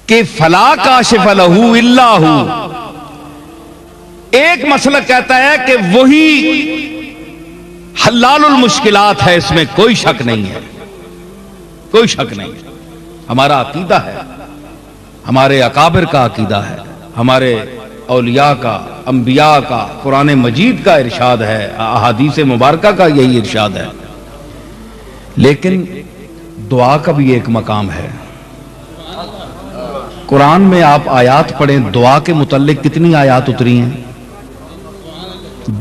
کہ فلا کاشف لہ الا ہو. ایک مسلک کہتا ہے کہ وہی حلال المشکلات ہے، اس میں کوئی شک نہیں ہے، کوئی شک نہیں ہے. ہمارا عقیدہ ہے، ہمارے اکابر کا عقیدہ ہے، ہمارے اولیاء کا، انبیاء کا، قرآن مجید کا ارشاد ہے، احادیث مبارکہ کا یہی ارشاد ہے. لیکن دعا کا بھی ایک مقام ہے. قرآن میں آپ آیات پڑھیں، دعا کے متعلق کتنی آیات اتری ہیں.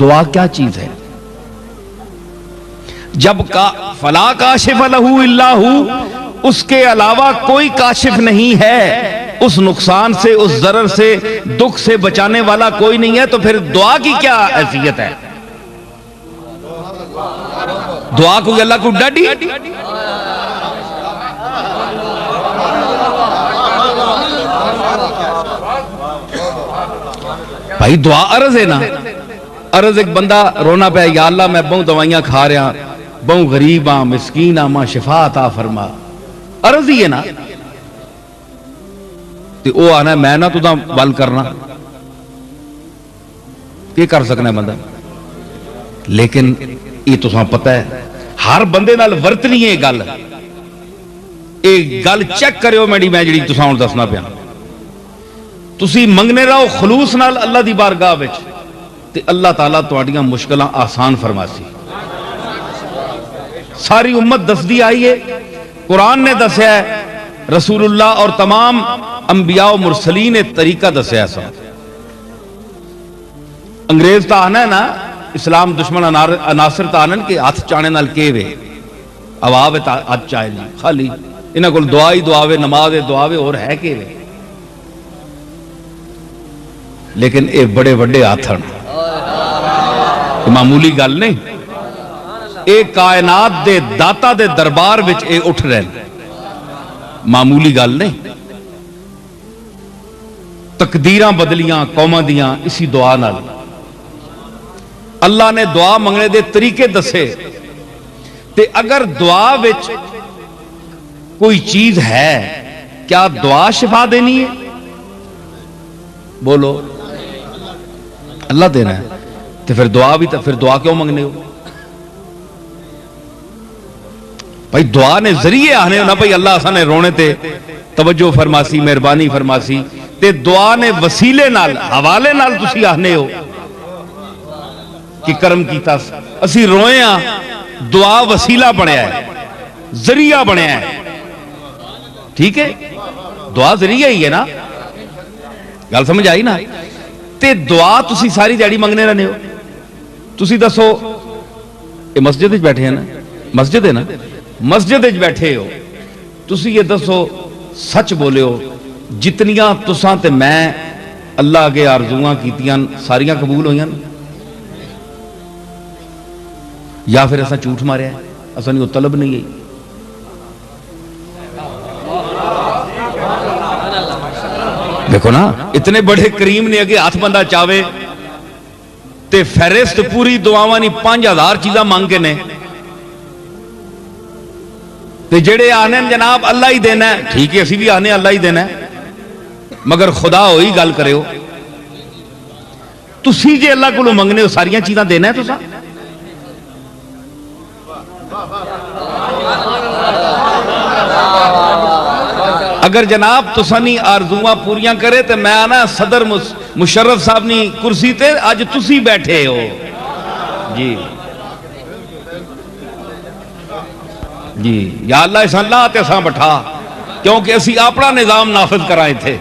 دعا کیا چیز ہے؟ جب فلا کاشف لہ الا ہو، اس کے علاوہ کوئی کاشف نہیں ہے، اس نقصان سے، اس ضرر سے، دکھ سے بچانے والا کوئی نہیں ہے، تو پھر دعا کی کیا حیثیت ہے؟ دعا کو اللہ کو ڈاڈی. بھائی دعا عرض ہے نا. عرض ایک بندہ رونا پہ، یا اللہ میں بہت دوائیاں کھا رہا، بہت غریب ہاں، مسکین ہاں، ماں شفا عطا فرما. عرض ہی ہے نا. تو وہ آنا میں نہ تُدھا بل کرنا، یہ کر سکنا ہے بندہ. لیکن یہ تو ساں پتہ ہے ہر بندے نال ورتنی ہے گل. ایک گل چیک کریو میڈی میں جڑی تساں ہن دسنا پیا. تسی منگنے رہو خلوص نال اللہ دی بارگاہ وچ، تے اللہ تعالیٰ تہاڈیاں مشکلاں آسان فرماسی. ساری امت دسدی آئی ہے، قرآن نے دسیا ہے، رسول اللہ اور تمام انبیاء و مرسلین نے طریقہ دسیا ہے. سب انگریز تا آنا ہے نا، اسلام دشمن عناصر تا آنا کہ ہاتھ چانے نال کے وے عواب ہاتھ چاہے نہیں، خالی انہاں کول دعا ہی دعاوے، نماز دعاوے، اور ہے کے وے. لیکن اے بڑے بڑے ہاتھن معمولی گل نہیں. اے کائنات دے داتا دے دربار وچ اے اٹھ رہے ہیں، معمولی گل نہیں. تقدیراں بدلیاں قوماں دیاں اسی دعا نال. اللہ نے دعا منگنے دے طریقے دسے. تے اگر دعا وچ کوئی چیز ہے، کیا دعا شفا دینی ہے؟ بولو اللہ دینا ہے. تو پھر دعا بھی، تو پھر دعا کیوں منگنے ہو بھائی؟ دعا نے ذریعے آنے ہو نا بھائی. اللہ آسانے رونے تے توجہ فرماسی، مہربانی فرماسی. تے دعا نے وسیلے نال، حوالے نال تسی آنے ہو کہ کرم کیتا. اسی روئے ہاں، دعا وسیلہ بنیا ہے، ذریعہ بنیا ہے. ٹھیک ہے، دعا ذریعہ ہی ہے نا. گل سمجھ آئی نا. تے دعا تسی ساری دیہڑی منگنے رہنے ہو. تسی دسو، یہ مسجد وچ بیٹھے ہیں نا، مسجد ہے نا، مسجد وچ بیٹھے ہو. تسی یہ دسو، سچ بولے ہو، جتنیاں تساں تے میں اللہ اگے آرزوواں کیتیاں ساریاں قبول ہوئیاں، یا پھر ایسا جھوٹ ماریا ہے، ایسا نہیں، وہ طلب نہیں ہے. دیکھو نا، اتنے بڑے کریم نے اگے ہاتھ بندہ چاہے تے فہرست پوری دعاواں نہیں 5000 چیزاں مانگ کے نے. تے جڑے آنے جناب اللہ ہی دینا ہے، ٹھیک ہے اسی بھی آنے اللہ ہی دینا ہے، مگر خدا ہوئی گل کرے ہو. تسی جے اللہ کو منگنے ہو ساریاں چیزاں دینا ہے تساں. اگر جناب تسانی آرزوواں پوریاں کرے تو میں آنا صدر مشرف صاحب نی کرسی تے آج تسی بیٹھے ہو. جی جی، یا اللہ اس اللہ تے ساں بٹھا، کیونکہ اسی اپنا نظام نافذ کرائیں تھے.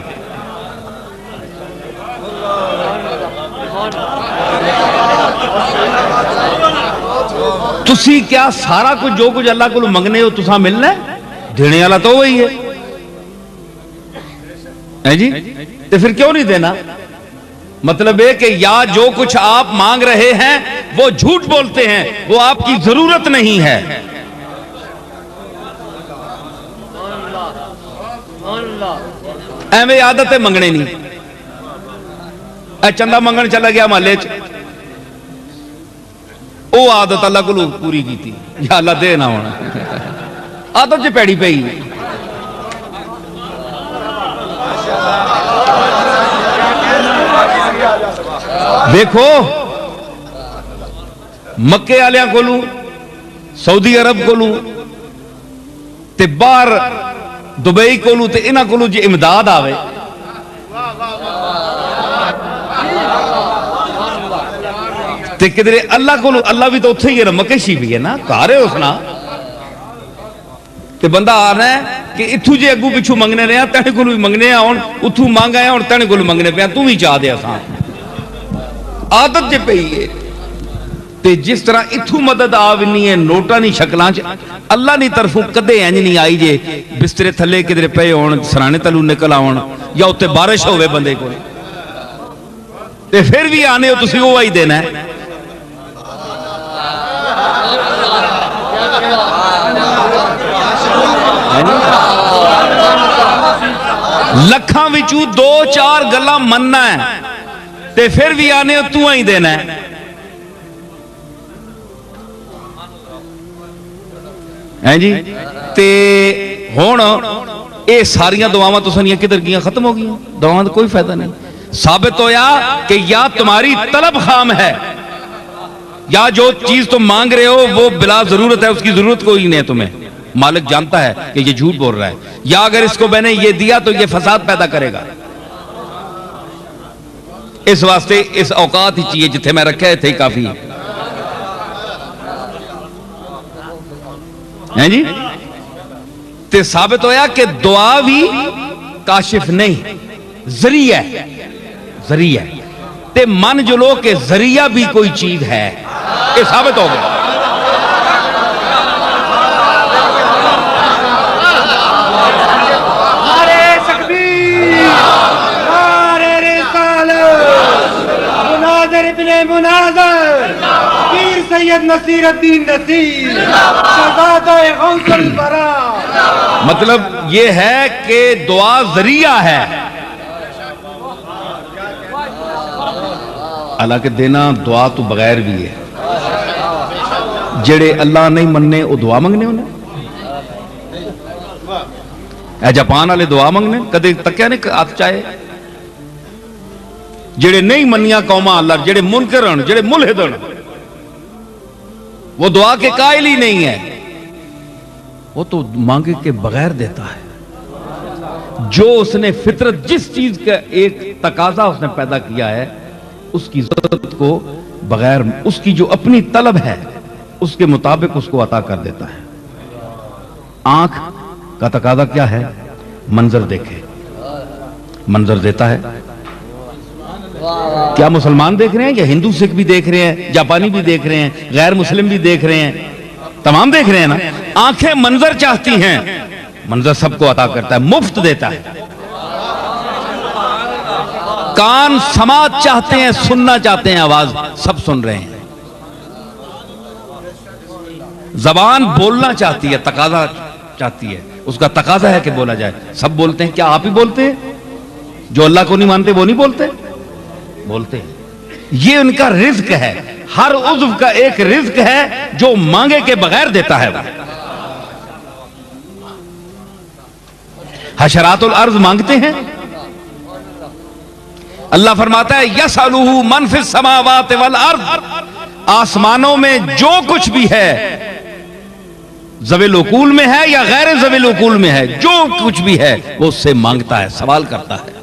تسی کیا سارا کچھ جو کچھ اللہ کو منگنے ہو تساں ملنا ہے؟ دینے والا تو وہی ہے جی. تو پھر کیوں نہیں دینا؟ مطلب ہے کہ یا جو کچھ آپ مانگ رہے ہیں وہ جھوٹ بولتے ہیں، وہ آپ کی ضرورت نہیں ہے. ایویں عادت ہے منگنے نہیں. اے چندہ منگن چلا گیا محلے چ، وہ عادت اللہ کو پوری کی تھی، یا اللہ دے نہ ہونا. عادت جو پیڑی پئی دیکھو مکے والوں کولوں سعودی عرب کولوں تے باہر دبئی کولوں تے انہاں کولوں جے امداد آوے تے کدھر اللہ کولوں، اللہ بھی تو اتھے ہی ہے نا، مکے شی بھی ہے نا، کارے اسنا تے بندہ آ رہا ہے کہ اتھو جے اگو پچھو منگنے رہے ہیں تینے کولوں بھی منگنے آن اتھو مانگ آئے اور تینے کولوں منگنے پہ تو بھی چاہ دے آسان عادت جے پہ ہی ہے تے جس طرح اتھو مدد آونی ہے نوٹا نہیں شکلانچ اللہ نہیں طرفوں کدے اینج نہیں آئی جے بسترے تھلے کدھر پہ ہون سرانے تلو نکل آون یا اتے بارش ہوئے بندے کو تے پھر بھی آنے ہو تسی وہ آئی دینا ہے لکھاں وچوں دو چار گلاں مننا ہے تے پھر بھی آنے تو ہی دینا ہے ہیں جی تے ہون اے ساریاں دعاواں تو سنیاں کدھر گیاں ختم ہو گیاں دعاواں کوئی فائدہ نہیں ثابت ہویا کہ یا تمہاری طلب خام ہے یا جو چیز تم مانگ رہے ہو وہ بلا ضرورت ہے اس کی ضرورت کوئی نہیں ہے تمہیں مالک جانتا ہے کہ یہ جھوٹ بول رہا ہے یا اگر اس کو میں نے یہ دیا تو یہ فساد پیدا کرے گا اس واسطے اس اوقات ہی چاہیے جتھے میں رکھے تھے کافی ہیں جی تے ثابت ہویا کہ دعا بھی کاشف نہیں ذریعہ ذریعہ تے من جو لو کہ ذریعہ بھی کوئی چیز ہے یہ ثابت ہو گیا مناظر پیر سید نصیر الدین نصیر شہزادہ غوث الورا مطلب یہ ہے کہ دعا ذریعہ ہے حالانکہ دینا دعا تو بغیر بھی ہے جڑے اللہ نہیں مننے وہ دعا منگنے انہیں اے جاپان والے دعا منگنے کدے تکیا نہیں آت چاہے جڑے نہیں منیا قوما اللہ جڑے منکر ہیں جڑے ملحد ہیں وہ دعا کے قائل ہی نہیں ہے وہ تو مانگے کے بغیر دیتا ہے جو اس نے فطرت جس چیز کا ایک تقاضا اس نے پیدا کیا ہے اس کی ضرورت کو بغیر اس کی جو اپنی طلب ہے اس کے مطابق اس کو عطا کر دیتا ہے آنکھ کا تقاضا کیا ہے منظر دیکھے منظر دیتا ہے کیا مسلمان دیکھ رہے ہیں یا ہندو سکھ بھی دیکھ رہے ہیں جاپانی بھی دیکھ رہے ہیں غیر مسلم بھی دیکھ رہے ہیں تمام دیکھ رہے ہیں نا آنکھیں منظر چاہتی ہیں منظر سب کو عطا کرتا ہے مفت دیتا ہے کان سماعت چاہتے ہیں سننا چاہتے ہیں آواز سب سن رہے ہیں زبان بولنا چاہتی ہے تقاضا چاہتی ہے اس کا تقاضا ہے کہ بولا جائے سب بولتے ہیں کیا آپ ہی بولتے ہیں جو اللہ کو نہیں مانتے وہ نہیں بولتے بولتے ہیں یہ ان کا رزق ہے ہر عضو کا ایک رزق ہے جو مانگے کے بغیر دیتا ہے حشرات الارض مانگتے ہیں اللہ فرماتا ہے یسألہ من فی السماوات والارض آسمانوں میں جو کچھ بھی ہے ذوی العقول میں ہے یا غیر ذوی العقول میں ہے جو کچھ بھی ہے وہ اس سے مانگتا ہے سوال کرتا ہے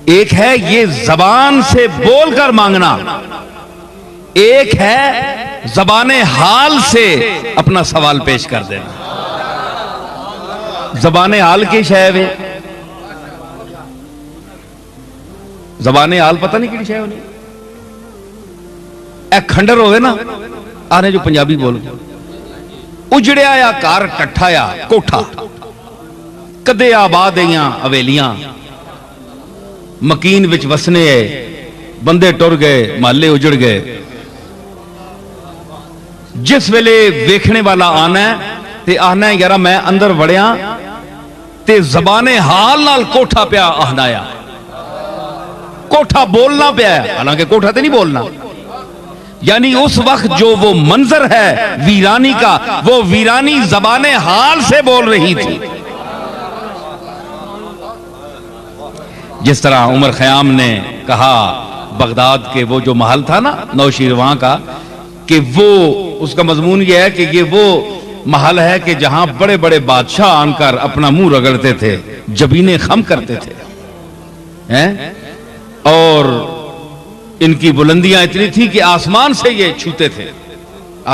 ایک ہے یہ زبان سے بول کر مانگنا ایک ہے زبان حال سے اپنا سوال پیش کر دینا زبان حال کی شے وے زبان حال پتہ نہیں کیڑی شے ہونی اے کھنڈر ہوئے نا آنے جو پنجابی بول اجڑیا یا کار ٹٹھا یا کوٹھا کدے آباد ہیں اویلیاں مکین وچ وسنے بندے ٹر گئے محلے اجڑ گئے جس ویلے ویکھنے والا آنا ہے تے آنا ہے یارا میں اندر وڑیاں تے زبان حال نال کوٹھا پیا آہنایا کوٹھا بولنا پیا ہے حالانکہ کوٹھا تے نہیں بولنا یعنی اس وقت جو وہ منظر ہے ویرانی کا وہ ویرانی زبان حال سے بول رہی تھی جس طرح عمر خیام نے کہا بغداد کے وہ جو محل تھا نا نوشیروان کا، کہ وہ اس کا مضمون یہ ہے کہ یہ وہ محل ہے کہ جہاں بڑے بڑے بادشاہ آن کر اپنا منہ رگڑتے تھے، جبینے خم کرتے تھے، اور ان کی بلندیاں اتنی تھی کہ آسمان سے یہ چھوتے تھے،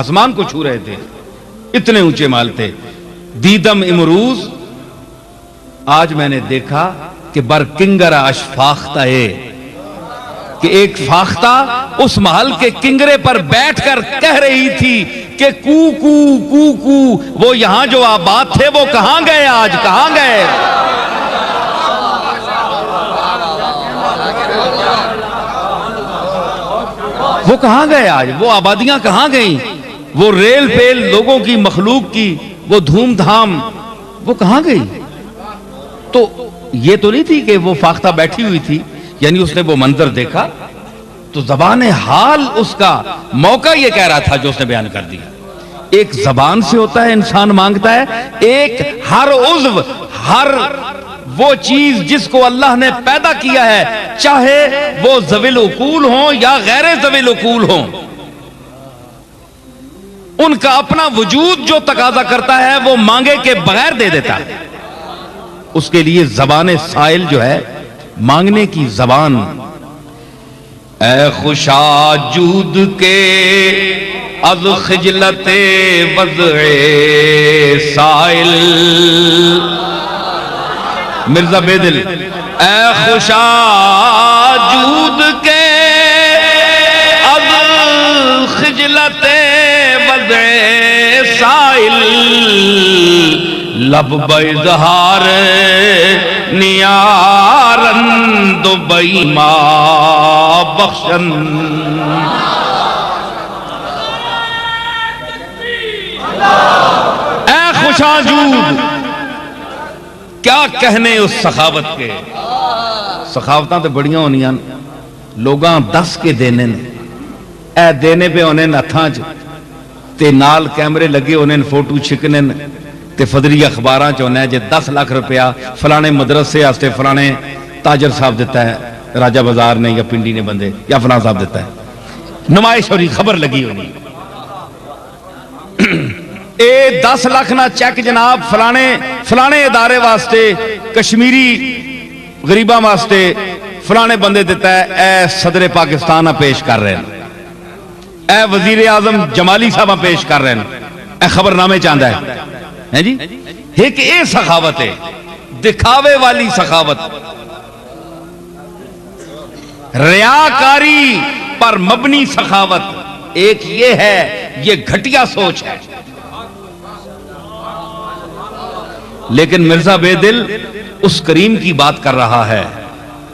آسمان کو چھو رہے تھے، اتنے اونچے محل تھے۔ دیدم امروز، آج میں نے دیکھا کہ برکنگر اشفاختہ کہ ایک فاختہ اس محل کے کنگرے پر بیٹھ کر کہہ رہی تھی کہ کو کو کو کو، وہ یہاں جو آباد تھے وہ کہاں گئے، آج کہاں گئے؟ وہ کہاں گئے آج؟ وہ آبادیاں کہاں گئیں؟ وہ ریل پیل لوگوں کی، مخلوق کی وہ دھوم دھام، وہ کہاں گئی؟ تو یہ تو نہیں تھی کہ وہ فاختہ بیٹھی ہوئی تھی، یعنی اس نے وہ منظر دیکھا تو زبان حال اس کا موقع یہ کہہ رہا تھا جو اس نے بیان کر دیا۔ ایک زبان سے ہوتا ہے انسان مانگتا ہے، ایک ہر عضو، ہر وہ چیز جس کو اللہ نے پیدا کیا ہے، چاہے وہ ذوی العقول ہوں یا غیر ذوی العقول ہوں، ان کا اپنا وجود جو تقاضا کرتا ہے وہ مانگے کے بغیر دے دیتا ہے۔ اس کے لیے زبان سائل جو ہے، مانگنے کی زبان۔ اے خوشا جود کے از خجلت وضع سائل، مرزا بیدل، اے خوشا جود کے از خجلت وضع سائل، لب بإظہار نیارند و بإیما بخشن۔ اے خوشاجود، کیا کہنے اس سخاوت کے؟ سخاوتاں تے بڑیاں ہونیاں، لوگاں دس کے دینے نے، اے دینے پہ ہونے ہتھاں چ تے نال کیمرے لگے ہونے فوٹو چھکنے تے فدری اخباراں چ ہونا ہے جے 10 لاکھ روپیہ فلانے مدرسے واسطے فلانے تاجر صاحب دیتا ہے، راجہ بازار نے یا پنڈی نے بندے یا فلاں صاحب دیتا ہے، نمائش ہو رہی، خبر لگی ہونی، اے 10 لاکھ نہ چیک جناب فلانے ادارے واسطے، کشمیری غریباں واسطے فلانے بندے دیتا ہے، اے صدر پاکستان پیش کر رہے ہیں، اے وزیر اعظم جمالی صاحب پیش کر رہے ہیں، اے خبر نامے چاہتا ہے جی۔ ایک اے سخاوت ہے، دکھاوے والی سخاوت، ریاکاری پر مبنی سخاوت، ایک یہ ہے، یہ گھٹیا سوچ ہے۔ لیکن مرزا بیدل اس کریم کی بات کر رہا ہے،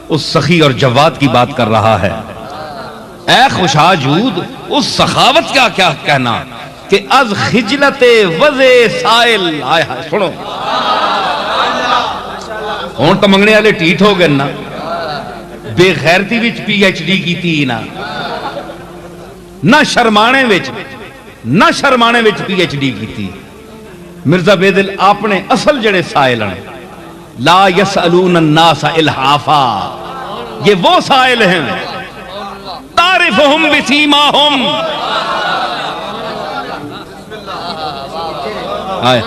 اس سخی اور جواد کی بات کر رہا ہے۔ اے خوشاجود، اس سخاوت کا کیا کہنا کہ از خجلت وضع سائل، آئے سنو، ہون تو منگنے والے ٹھیٹ ہو گئے نا، بے غیرتی وچ پی ایچ ڈی کی تھی نا، نہ شرمانے وچ پی ایچ ڈی کی تھی۔ مرزا بیدل اپنے اصل جڑے سائل ہیں، لا یسألون الناس الحافا، یہ وہ سائل ہیں، تعرفہم بسیماہم، آئے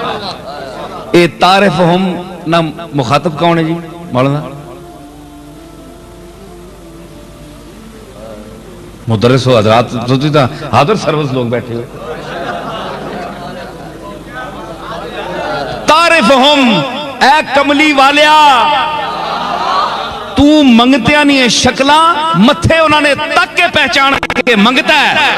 اے تعرفہم نہ مخاطب کون ہے جی مولانا؟ مدرس ہو حضرات، حاضر سروس لوگ بیٹھے ہو۔ تعرفہم، اے کملی والیا، تو منگتیاں نہیں ہے شکلاں، متھے انہوں نے تک کے پہچان کے منگتا ہے،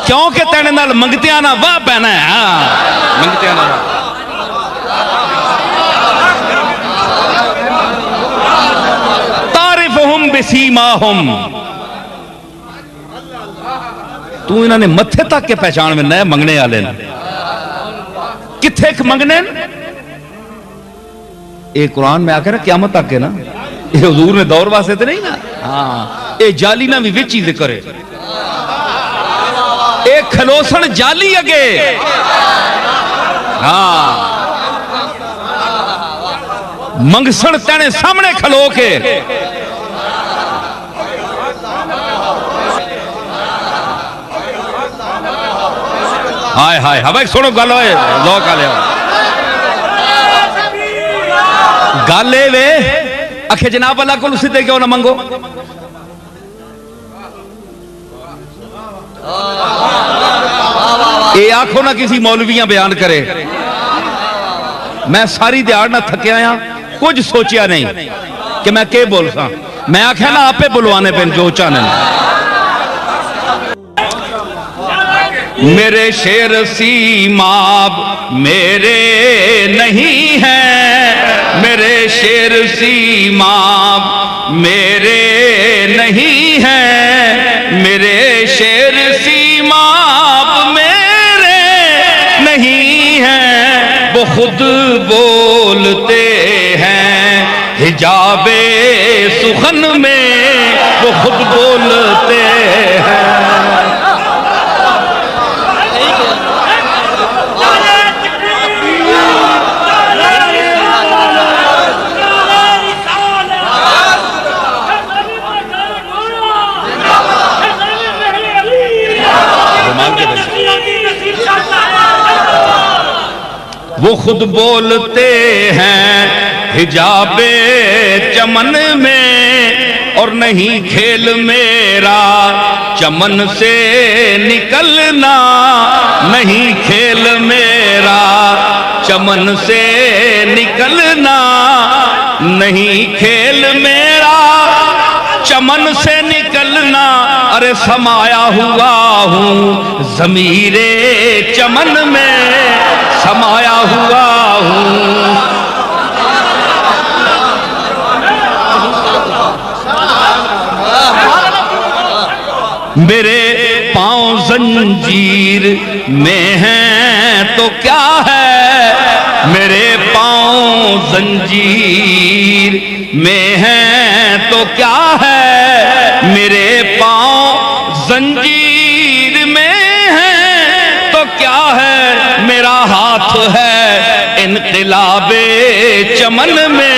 کیونکہ تینے نال منگتیاں نہ واہ پہنا ہے، منگتیاں نہ تعرفہم بسیماہم، تو انہوں نے متھے تک کے پہچان میں نئے منگنے والے کتھے منگنے؟ ایک قرآن میں آکر قیامت تک کے نا، یہ حضور نے دور واسطے تھے نہیں نا، ہاں اے جالی نہ بھی وچی ذکر ہے، ایک کھلوسن جالی اگے، ہاں منگسن تینے سامنے کھلو کے، ہائے ہائے ہائے سنو گل ہوئے ذوق آ لیا گل اے وے اکھے جناب اللہ کو سدھے کیوں نہ منگو اے آنکھوں نہ کسی مولویاں بیان کرے میں ساری دیار نہ تھکے آیا کچھ سوچیا نہیں کہ میں کیا بول سا میں آنکھیں نہ آپے بلوانے پہ جو چانے میرے شیر سیماب میرے نہیں ہیں میرے شیر سیماب میرے نہیں ہیں میرے شیر سیماب میرے نہیں ہیں وہ خود بولتے ہیں حجاب سخن میں وہ خود بولتے ہیں وہ خود بولتے ہیں حجاب چمن میں اور نہیں کھیل میرا چمن سے نکلنا نہیں کھیل میرا چمن سے نکلنا نہیں کھیل میرا چمن سے نکلنا ارے سمایا ہوا ہوں ضمیر چمن میں سمایا ہوا ہوں میرے پاؤں زنجیر میں ہیں تو کیا ہے میرے پاؤں زنجیر میں ہیں تو کیا ہے میرے پاؤں زنجیر میں ہیں تو کیا ہے میرا ہاتھ ہے انقلاب چمن میں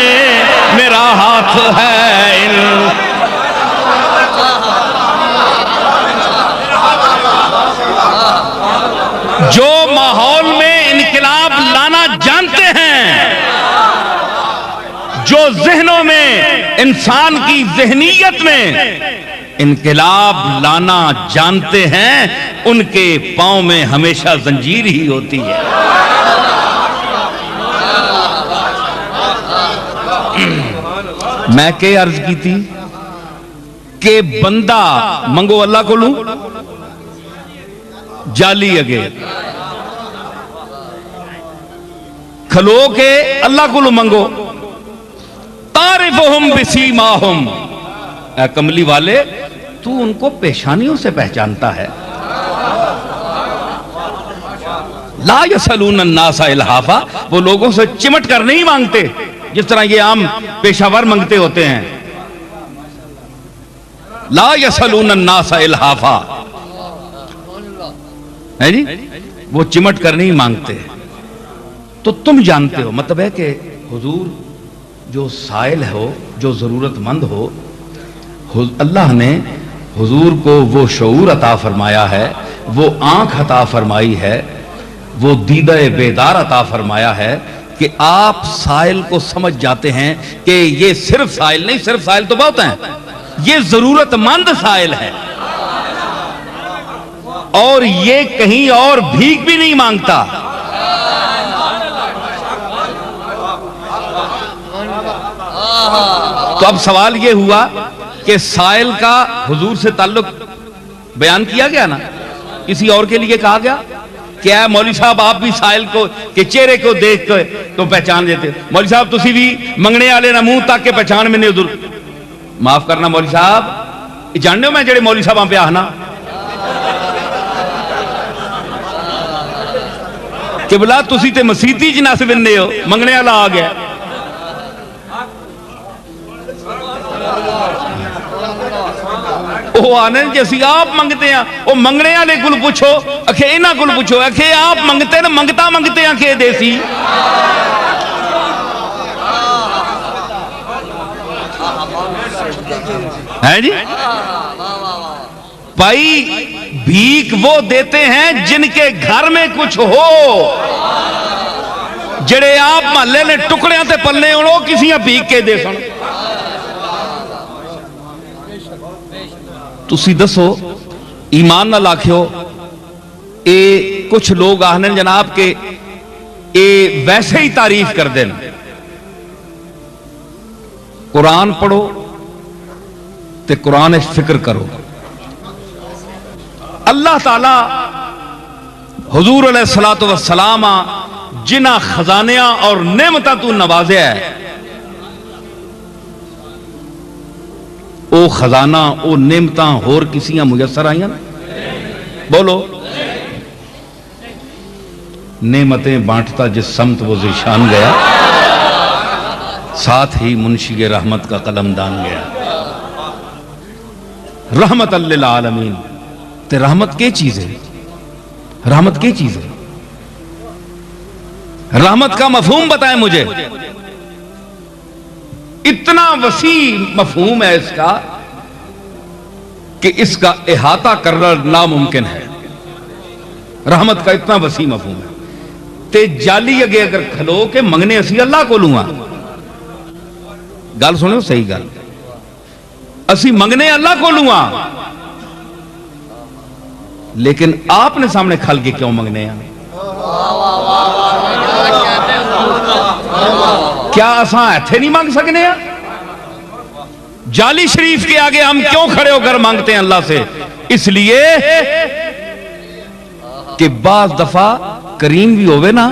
میرا ہاتھ ہے جو ماحول میں انقلاب لانا جانتے ہیں جو ذہنوں میں انسان کی ذہنیت میں انقلاب لانا جانتے ہیں ان کے پاؤں میں ہمیشہ زنجیر ہی ہوتی ہے میں کہ عرض کی تھی کہ بندہ منگو اللہ کو لوں جالی اگے کھلو کے اللہ کو لو منگو تعرفہم بسیماہم اے کملی والے تو ان کو پیشانیوں سے پہچانتا ہے لا یسلون الناس الحافا وہ لوگوں سے چمٹ کر نہیں مانگتے جس طرح یہ عام پیشہ ور منگتے ہوتے ہیں لا یسلون الناس الحافا ہے جی وہ چمٹ کر نہیں مانگتے تو تم جانتے ہو مطلب ہے کہ حضور جو سائل ہو جو ضرورت مند ہو اللہ نے حضور کو وہ شعور عطا فرمایا ہے وہ آنکھ عطا فرمائی ہے وہ دیدہ بیدار عطا فرمایا ہے کہ آپ سائل کو سمجھ جاتے ہیں کہ یہ صرف سائل نہیں صرف سائل تو بہت ہیں یہ ضرورت مند سائل ہے اور یہ کہیں اور بھیک بھی نہیں مانگتا تو اب سوال یہ ہوا کہ سائل کا حضور سے تعلق بیان کیا گیا نا کسی اور کے لیے کہا گیا کہ اے مولوی صاحب آپ بھی سائل کو کے چہرے کو دیکھ کے تو پہچان دیتے مولوی صاحب تسی بھی منگنے والے نہ منہ تک کے پہچان میں نہیں حضور معاف کرنا مولوی صاحب جاننے ہو میں جڑے مولوی صاحب پہ آنا کہ بلا تسی تے مسیتی جی نس بننے ہو منگنے والا آ گیا وہ آنے جیسی آپ منگتے ہیں وہ منگنے والے کل پوچھو اکھے انہاں کل پوچھو اکھے آپ منگتے ہیں منگتا منگتے ہیں کہ دیسی ہے جی بھائی بھیک وہ دیتے ہیں جن کے گھر میں کچھ ہو، جڑے آپ محلے نے ٹکڑیاں تے پلنے ہوڑو کسی بھیک کے دے سن۔ تسی دسو ایمان نہ لاکھیو، اے کچھ لوگ آہنے جناب کہ اے ویسے ہی تعریف کر دیں، قرآن پڑھو تے قرآن فکر کرو۔ اللہ تعالی حضور علیہ الصلوۃ والسلام جنہ خزانیاں اور نعمتاں تو نوازیا ہے، او خزانہ او نعمتاں ہور کسیاں میسر آئیاں؟ بولو۔ نعمتیں بانٹتا جس سمت وہ ذیشان گیا، ساتھ ہی منشی رحمت کا قلم دان گیا۔ رحمت للعالمین، تے رحمت کی چیز ہے؟ رحمت کی چیز ہے؟ رحمت کا مفہوم بتائیں مجھے۔ اتنا وسیع مفہوم ہے اس کا کہ اس کا احاطہ کرنا ناممکن ہے۔ رحمت کا اتنا وسیع مفہوم ہے۔ تے جالی اگے اگر کھلو کہ منگنے اسی اللہ کو لوں گل سنو صحیح گل، اسی منگنے اللہ کو لوں، لیکن آپ نے سامنے کھل کے کیوں منگنے ہیں؟ کیا اساں ایتھے نہیں مانگ سکنے ہیں؟ جالی شریف کے آگے ہم کیوں کھڑے ہو کر مانگتے ہیں اللہ سے؟ اس لیے کہ بعض دفعہ کریم بھی ہوئے نا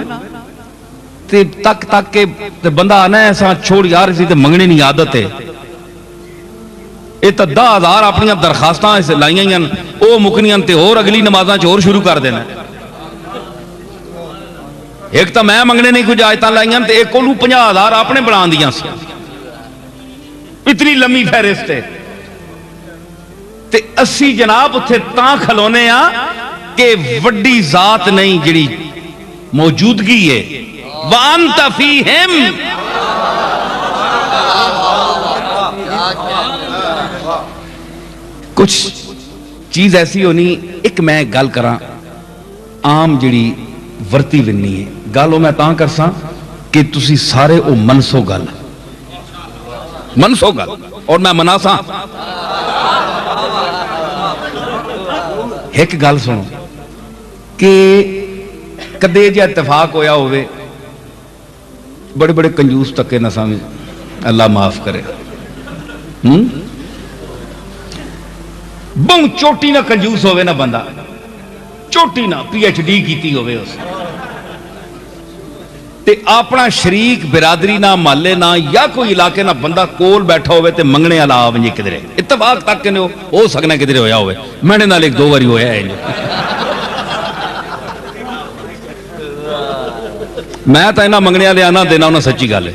تے تک تک کے بندہ آنا ہے ایسا چھوڑ یار اسی تے منگنے نہیں عادت ہے، یہ تو 10,000 اپنی درخواستاں اسے لائیاں ہیں، او مکنیاں تے اور اگلی نمازاں چور شروع کر دینا۔ ایک تو میں منگنے نہیں کچھ آیتاں لائیاں تے ایک کولو 50,000 اپنے بنا دیاں سی، اتنی لمبی فہرست ہے۔ تے اسی جناب اتھے تاں کھلونے ہاں کہ وڈی ذات نہیں جڑی موجودگی ہے، وَأَنْتَ فِيهِمْ، کچھ چیز ایسی ہونی۔ ایک میں گل کراں عام جڑی ورتی ونی ہے، گل میں تاں کرساں کہ تسی سارے او منسو گل اور میں مناساں۔ ایک گل سنو کہ کدے جا اتفاق ہویا ہوئے، بڑے بڑے کنجوس تکے نہ سامنے، اللہ معاف کرے، بہن چوٹی نہ کنجوس ہوئے نہ بندہ، چوٹی نہ پی ایچ ڈی کیتی ہوئے اس تے اپنا شریک برادری نہ محلے نہ یا کوئی علاقے نہ بندہ کول بیٹھا ہوئے تے منگنے والا آونجے کدھرے اتفاق تک کہ ہو سکنا کدھرے ہویا ہوئے، میں نے نال ایک دو باری ہویا ہے۔ میں تو انہاں منگنے والے آنا دینا انہاں سچی گل ہے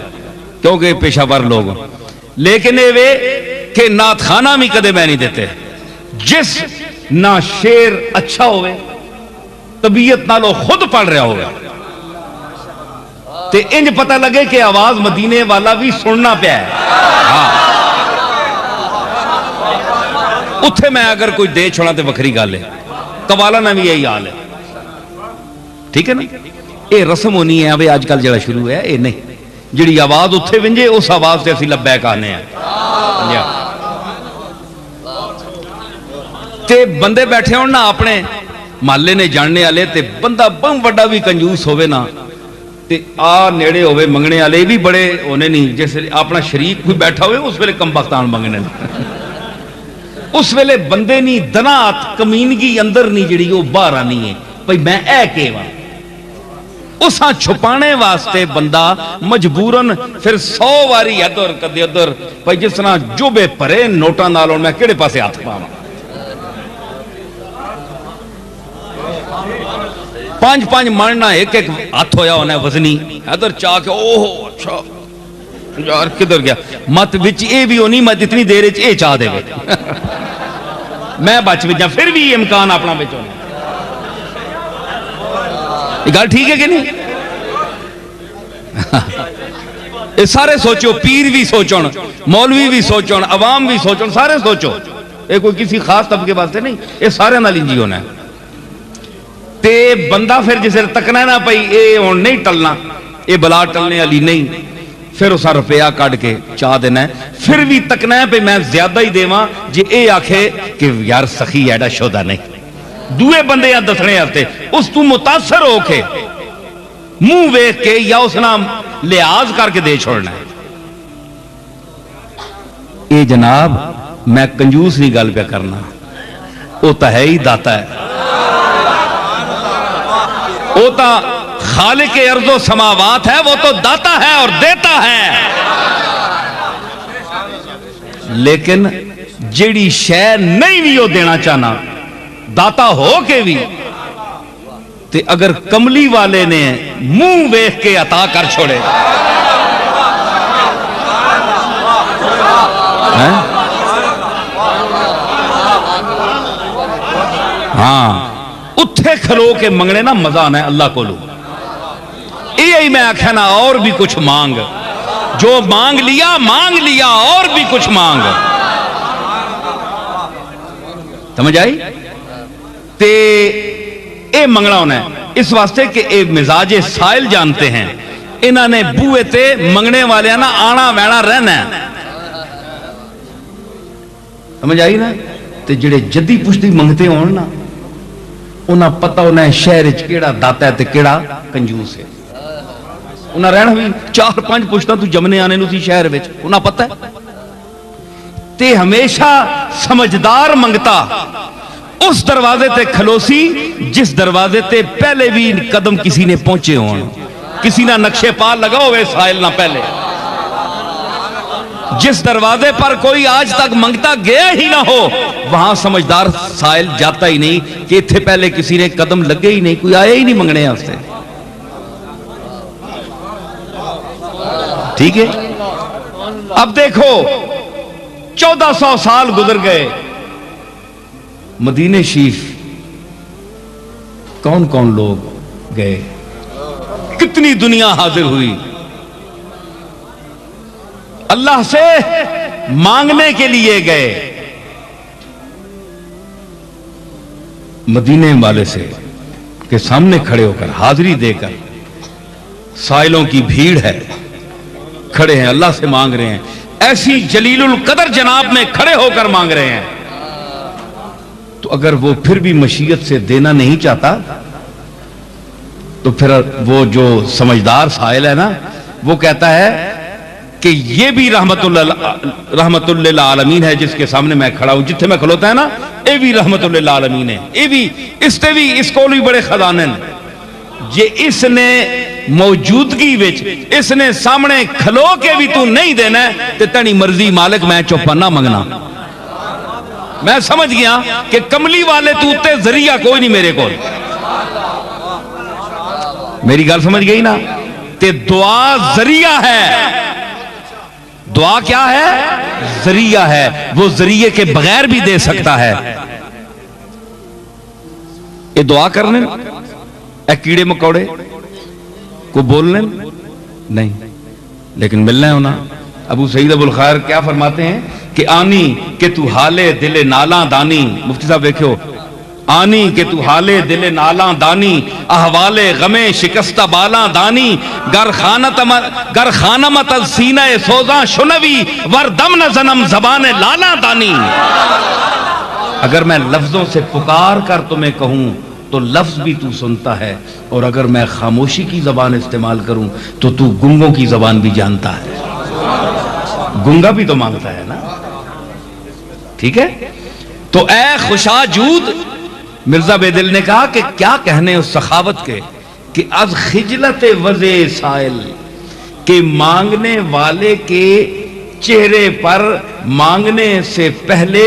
کیونکہ پیشہ ور لوگ، لیکن اے وے کہ نعت خانہ بھی کدے میں نہیں دیتے، جس نہ شیر اچھا ہوئے طبیعت نالو خود پڑھ رہا ہوئے تے انج پتہ لگے کہ آواز مدینے والا بھی سننا پیا ہے۔ اتھے میں اگر کوئی دے چھوڑا تے وکھری گل ہے، قوالا نہ بھی یہی حال ہے، ٹھیک ہے نا؟ اے رسم ہونی ہے ابھی آج کل جڑا شروع ہے، اے نہیں جڑی آواز اتھے ونجے اس آواز سے اسی لبیک آنے ہیں۔ تے بندے بیٹھے ہوں نا اپنے محلے نے جاننے والے تے بندہ بہت بڑا بھی کنجوس ہوئے نا تے آ نیڑے ہوئے منگنے والے بھی بڑے ہونے نہیں، جیسے اپنا شریک کوئی بیٹھا ہوئے اس ویلے کم بختان منگنے اس ویلے بندے نہیں دنات کمینگی اندر نہیں جڑی وہ باہر آنی ہے بھئی میں اے کے وہاں اساں چھپانے واسطے بندہ مجبوراً پھر 100 واری ادھر کدے ادھر بھئی جس طرح جو بے پرے نوٹاں نالوں میں کیڑے پاسے ہاتھ پاواں، 5 ماننا ایک ہاتھ ہویا ہونا ہے وزنی ادھر چاہ کے اوہ اچھا یار کدھر گیا مت وچ اے بھی ہونی میں جتنی دیر اے چاہ دے گئے میں بچ وچ پھر بھی امکان اپنا بچ ہونا۔ یہ گل ٹھیک ہے کہ نہیں؟ یہ سارے سوچو، پیر بھی سوچن، مولوی بھی سوچن، عوام بھی سوچن، سارے سوچو یہ کوئی کسی خاص طبقے واسطے نہیں، یہ سارے نال انج ہی ہونا ہے۔ تے بندہ پھر جسے تکنا ہے نا بھائی یہ ہوں نہیں ٹلنا، یہ بلا ٹلنے والی نہیں، پھر اسا روپیہ کٹ کے چاہ دینا ہے، پھر بھی تکنا ہے پہ میں زیادہ ہی دیواں جی اے آکھے کہ یار سخی ایڈا شودہ نہیں، دوے بندے یا دسنے ہفتے اس تو متاثر ہو کے منہ ویکھ کے یا اس نام لحاظ کر کے دے چھوڑنا ہے۔ اے جناب میں کنجوس نہیں گل پہ کرنا، وہ تو ہے ہی داتا ہے، وہ تو خالق ارض و سماوات ہے، وہ تو داتا ہے اور دیتا ہے، لیکن جیڑی شے نہیں بھی وہ دینا چاہنا داتا ہو کے بھی تے اگر کملی والے نے منہ ویکھ کے عطا کر چھوڑے ہاں اتھے کھلو کے منگنے نا مزہ آنا ہے اللہ کو لو، یہی میں آکھا نا اور بھی کچھ مانگ، جو مانگ لیا اور بھی کچھ مانگ، سمجھ آئی؟ تے اے منگنا ہونا ہے اس واسطے کہ اے مزاج سائل جانتے ہیں، انہاں نے بوئے تے منگنے والے نا آنا وینا رہنا ہے، سمجھ آئی نا؟ تے جڑے جدی پشتی منگتے ہون نا انہاں پتہ ہونا ہے شہر اچ کیڑا داتا ہے تے کیڑا کنجوس ہے، انہاں رہنا بھی 4-5 پشتاں تو جمنے آنے نو سی شہر وچ، انہاں پتہ ہے تے ہمیشہ سمجھدار منگتا اس دروازے تے کھلوسی جس دروازے تے پہلے بھی قدم کسی نے پہنچے ہون، کسی نہ نقشے پال لگا ہوئے سائل نہ پہلے، جس دروازے پر کوئی آج تک منگتا گیا ہی نہ ہو وہاں سمجھدار سائل جاتا ہی نہیں کہ اتھے پہلے کسی نے قدم لگے ہی نہیں، کوئی آیا ہی نہیں منگنے آپ سے، ٹھیک ہے؟ اب دیکھو 1400 سال گزر گئے، مدینہ شریف کون کون لوگ گئے، کتنی دنیا حاضر ہوئی اللہ سے مانگنے کے لیے گئے، مدینے والے سے کے سامنے کھڑے ہو کر حاضری دے کر، سائلوں کی بھیڑ ہے، کھڑے ہیں اللہ سے مانگ رہے ہیں، ایسی جلیل القدر جناب میں کھڑے ہو کر مانگ رہے ہیں، تو اگر وہ پھر بھی مشیت سے دینا نہیں چاہتا تو پھر وہ جو سمجھدار سائل ہے نا وہ کہتا ہے کہ یہ بھی رحمت للعالمین ہے جس کے سامنے میں کھڑا ہوں، جتھے میں کھلوتا ہے نا یہ بھی رحمت للعالمین ہے، یہ بھی اس تے بھی اس کو بھی بڑے خزانے یہ اس نے موجودگی وچ اس نے سامنے کھلو کے بھی تو نہیں دینا ہے تے تنی مرضی مالک میں چوپا نہ منگنا، میں سمجھ گیا کہ کملی والے تو تے ذریعہ کوئی نہیں میرے کو، میری گل سمجھ گئی نا؟ تے دعا ذریعہ ہے، دعا کیا ہے؟ ذریعہ ہے، وہ ذریعے کے بغیر بھی دے سکتا ہے، یہ دعا کرنے اے کیڑے مکوڑے کو بولنے نہیں لیکن ملنا ہے ہونا۔ ابو سعید ابو الخیر کیا فرماتے ہیں کہ آنی کہ تو حالے دل نالاں دانی، مفتی صاحب دیکھو، آنی کہ تو حالے دل نالاں دانی، احوال غم شکستہ بالاں دانی، گر خانمت سینہ سوزاں شنوی وردم نزنم زبان لالاں دانی، اگر میں لفظوں سے پکار کر تمہیں کہوں تو لفظ بھی تو سنتا ہے، اور اگر میں خاموشی کی زبان استعمال کروں تو تو گنگوں کی زبان بھی جانتا ہے، گنگا بھی تو مانگتا ہے نا، ٹھیک ہے؟ تو اے خوشاجود، مرزا بے دل نے کہا کہ کیا کہنے اس سخاوت کے کہ از خجلت وضع سائل، کہ مانگنے والے کے چہرے پر مانگنے سے پہلے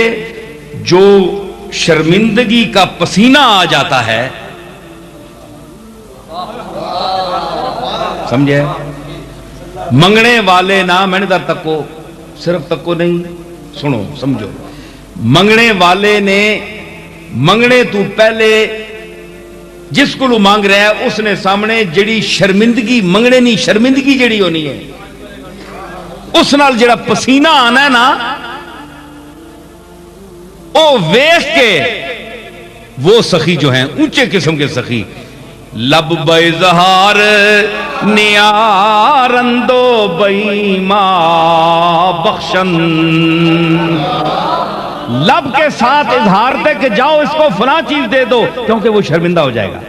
جو شرمندگی کا پسینہ آ جاتا ہے، سمجھے؟ منگنے والے نا میں نے در تکو، صرف تکو نہیں، سنو سمجھو، منگنے والے نے منگنے تو پہلے جس کو لو مانگ رہا ہے اس نے سامنے جڑی شرمندگی منگنے نہیں شرمندگی جڑی ہونی ہے اس نال جڑا پسینہ آنا ہے نا او ویخ کے وہ سخی جو ہیں اونچے قسم کے سخی لب بظہار نیارندو بیما بخشن، لب کے ساتھ اظہار دے کہ جاؤ اس کو فلاں چیز دے دو کیونکہ وہ شرمندہ ہو جائے گا.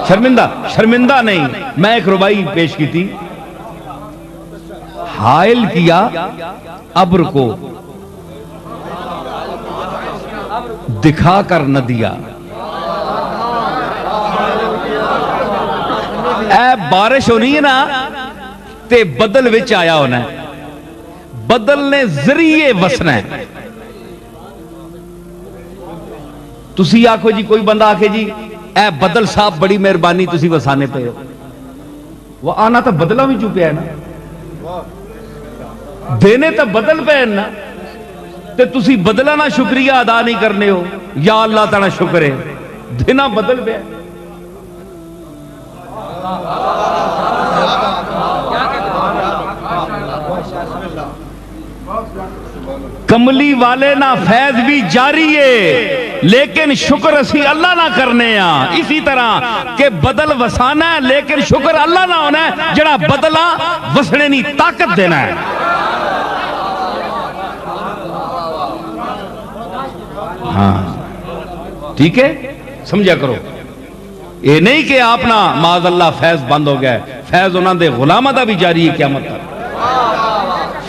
شرمندہ نہیں. میں ایک ربائی پیش کی تھی، حائل کیا ابر کو دکھا کر نہ دیا. اے بارش ہونی ہے نا تے بدل وچ آیا ہونا ہے، بدل نے ذریعے وسنا ہے. تسی آکھو جی، کوئی بندہ آکھے جی اے بدل صاحب بڑی مہربانی تسی وسانے پہ ہو، وہ آنا تو بدلہ بھی چکے ہے نا، دینے تو بدل پہ ہے نا، تے تسی بدلہ نہ شکریہ ادا نہیں کرنے ہو. یا اللہ تعالیٰ شکر ہے دینا بدل پہ ہے. کملی والے نہ فیض بھی جاری ہے لیکن شکر اسی اللہ نہ کرنے ہاں. اسی طرح کہ بدل وسانا ہے لیکن شکر اللہ نہ ہونا ہے جڑا بدلہ وسنے نہیں طاقت دینا ہے. ہاں ٹھیک ہے، سمجھا کرو. یہ نہیں کہ آپ نہ معاذ اللہ فیض بند ہو گیا ہے، فیض انہوں نے غلامہ دا بھی جاری ہے قیامت تک.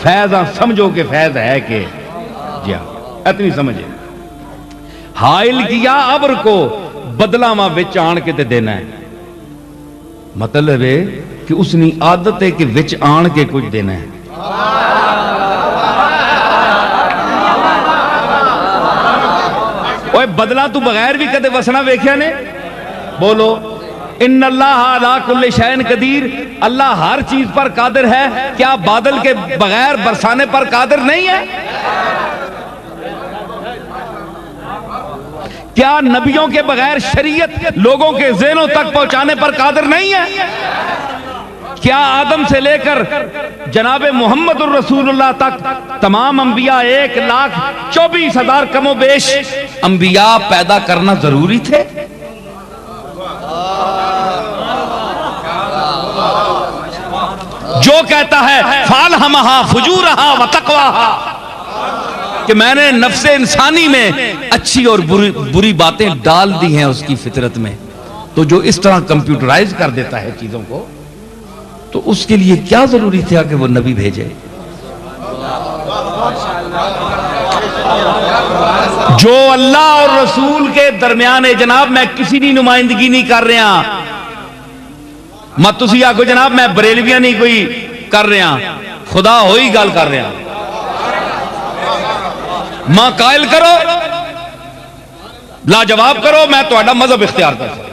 فیض سمجھو کہ فیض ہے کہ جی ہاں اتنی سمجھے. حائل کیا ابر کو بدلہ ماں وچ آن کے تے دینا ہے. مطلب ہے کہ اس نے عادت ہے کہ وچ آن کے کچھ دینا ہے. اوہ بدلہ تو بغیر بھی کدے وسنا ویکھیا نے؟ بولو ان اللہ علی کل شیء قدیر. اللہ ہر چیز پر قادر ہے. کیا بادل کے بغیر برسانے پر قادر نہیں ہے؟ کیا نبیوں کے بغیر شریعت لوگوں کے ذہنوں تک پہنچانے پر قادر نہیں ہے؟ کیا آدم سے لے کر جناب محمد الرسول اللہ تک تمام انبیاء 1,24,000 کم و بیش انبیاء پیدا کرنا ضروری تھے؟ جو کہتا ہے فَالْهَمَهَا فُجُورَهَا وَتَقْوَاهَا کہ میں نے نفس انسانی میں اچھی اور بری باتیں ڈال دی ہیں اس کی فطرت میں، تو جو اس طرح کمپیوٹرائز کر دیتا ہے چیزوں کو، تو اس کے لیے کیا ضروری تھا کہ وہ نبی بھیجے؟ جو اللہ اور رسول کے درمیان ہے جناب، میں کسی کی نمائندگی نہیں کر رہا. مت تسی آکھو جناب میں بریلویاں نہیں کوئی کر رہا، خدا ہوئی گل کر رہا. ماں قائل کرو، لاجواب کرو، میں تہاڈا مذہب اختیار کرتا.